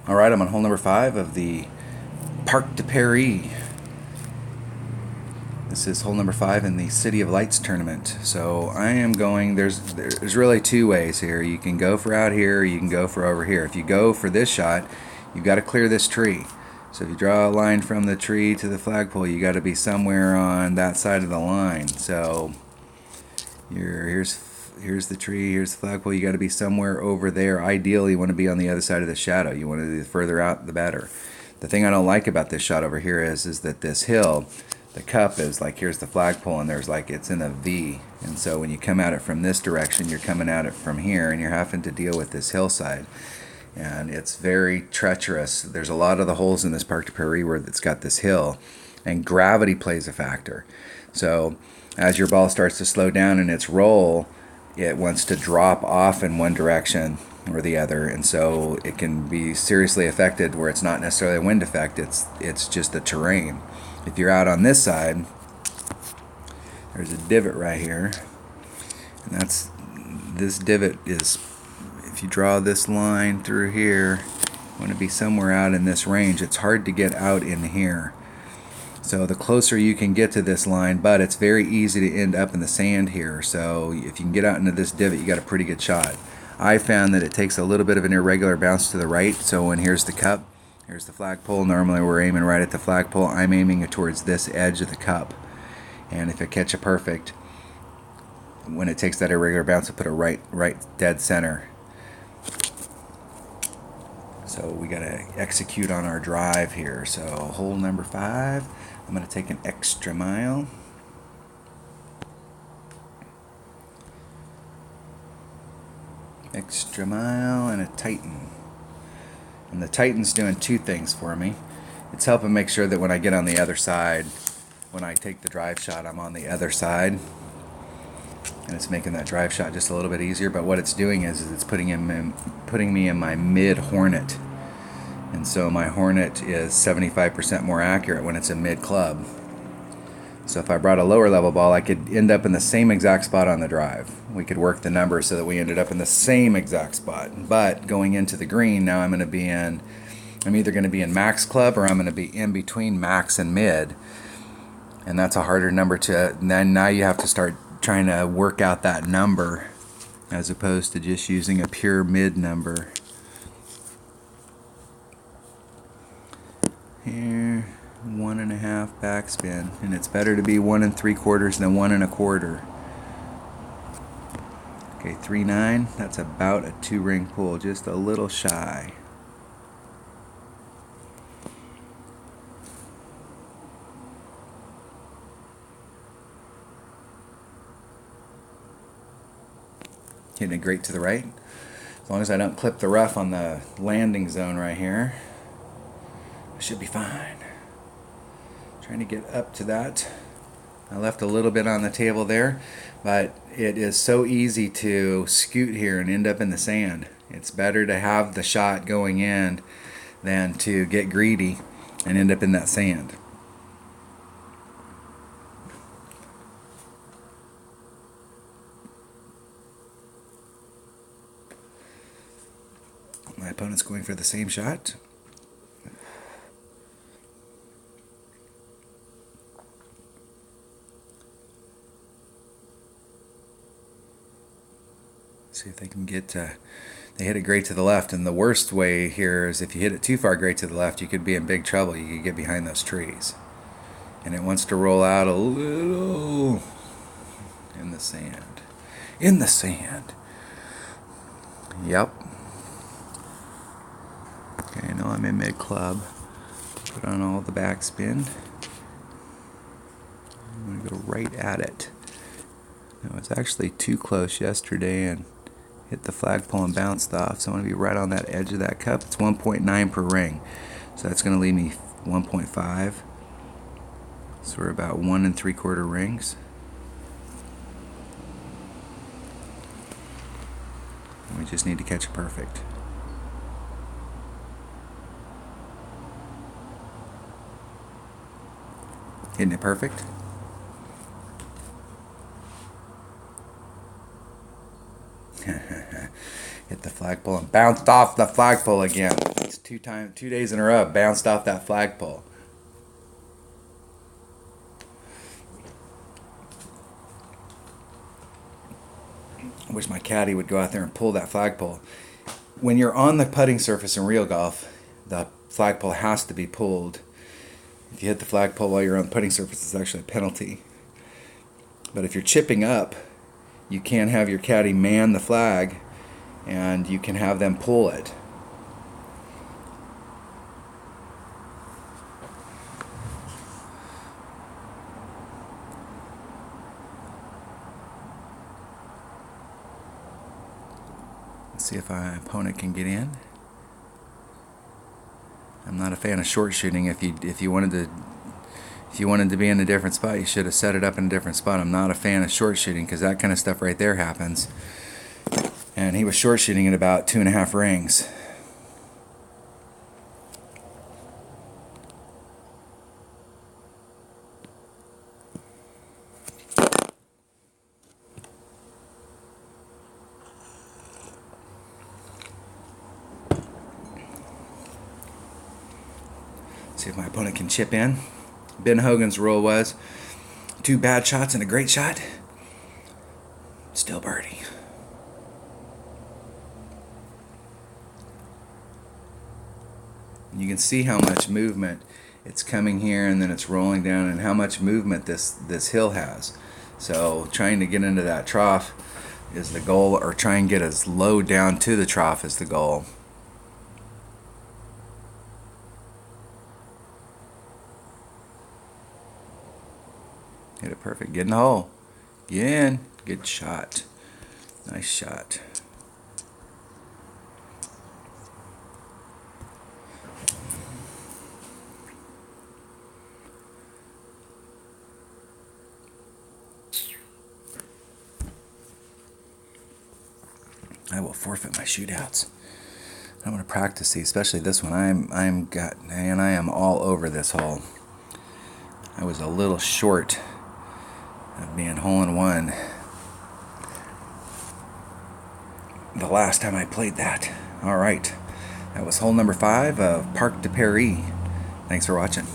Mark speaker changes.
Speaker 1: All right, I'm on hole number 5 of the Parc de Paris. This is hole number 5 in the City of Lights tournament. So I am going, there's really two ways here. You can go for out here, or you can go for over here. If you go for this shot, you've got to clear this tree. So if you draw a line from the tree to the flagpole, you got to be somewhere on that side of the line. So here's the tree, here's the flagpole. You got to be somewhere over there. Ideally, you want to be on the other side of the shadow. You want to be further out, the better. The thing I don't like about this shot over here is that this hill, the cup is like, here's the flagpole, and there's like, it's in a V. And so when you come at it from this direction, you're coming at it from here, and you're having to deal with this hillside. And it's very treacherous. There's a lot of the holes in this Parc de Paris where it's got this hill, and gravity plays a factor. So as your ball starts to slow down in its roll, it wants to drop off in one direction or the other, and so it can be seriously affected where it's not necessarily a wind effect, it's just the terrain. If you're out on this side, there's a divot right here, and this divot is, if you draw this line through here, you want to be somewhere out in this range. It's hard to get out in here. So the closer you can get to this line, but it's very easy to end up in the sand here. So if you can get out into this divot, you got a pretty good shot. I found that it takes a little bit of an irregular bounce to the right. So when here's the cup, here's the flagpole. Normally we're aiming right at the flagpole. I'm aiming towards this edge of the cup. And if I catch a perfect, when it takes that irregular bounce, I put it right dead center. So we got to execute on our drive here. So hole number 5, I'm going to take an extra mile. Extra mile and a Titan. And the Titan's doing two things for me. It's helping make sure that when I get on the other side, when I take the drive shot, I'm on the other side. And it's making that drive shot just a little bit easier. But what it's doing is it's putting me in my mid hornet. And so my hornet is 75% more accurate when it's a mid club. So if I brought a lower level ball, I could end up in the same exact spot on the drive. We could work the numbers so that we ended up in the same exact spot. But going into the green, now I'm either going to be in max club, or I'm going to be in between max and mid. And that's a harder number to, then now you have to start trying to work out that number as opposed to just using a pure mid number. Here, 1.5 backspin, and it's better to be 1 3/4 than 1 1/4. Okay, 3-9. That's about a 2-ring pull, just a little shy. Hitting it great to the right. As long as I don't clip the rough on the landing zone right here, I should be fine. Trying to get up to that. I left a little bit on the table there, but it is so easy to scoot here and end up in the sand. It's better to have the shot going in than to get greedy and end up in that sand. My opponent's going for the same shot. See if they can get they hit it great to the left, and the worst way here is if you hit it too far great to the left, you could be in big trouble. You could get behind those trees, and it wants to roll out a little in the sand. In the sand. Yep. Okay, now I'm in mid club. Put on all the backspin. I'm going to go right at it. Now, it's actually too close yesterday and hit the flagpole and bounced off, so I want to be right on that edge of that cup. It's 1.9 per ring, so that's going to leave me 1.5. So we're about 1 3/4 rings. And we just need to catch a perfect. Hitting it perfect. Hit the flagpole and bounced off the flagpole again. It's 2 days in a row, bounced off that flagpole. I wish my caddy would go out there and pull that flagpole. When you're on the putting surface in real golf, the flagpole has to be pulled. If you hit the flagpole while you're on the putting surface, it's actually a penalty. But if you're chipping up, you can have your caddy man the flag, and you can have them pull it. Let's see if my opponent can get in. I'm not a fan of short shooting. If you wanted to be in a different spot, you should have set it up in a different spot. I'm not a fan of short shooting because that kind of stuff right there happens. And he was short shooting at about 2.5 rings. See if my opponent can chip in. Ben Hogan's rule was 2 bad shots and a great shot, still birdie. You can see how much movement it's coming here and then it's rolling down, and how much movement this hill has. So trying to get into that trough is the goal, or try and get as low down to the trough is the goal. Hit it perfect. Get in the hole. Get in. Good shot. Nice shot. I will forfeit my shootouts. I want to practice these, especially this one. I am all over this hole. I was a little short of being hole-in-one the last time I played that. All right, that was hole number 5 of Parc de Paris. Thanks for watching.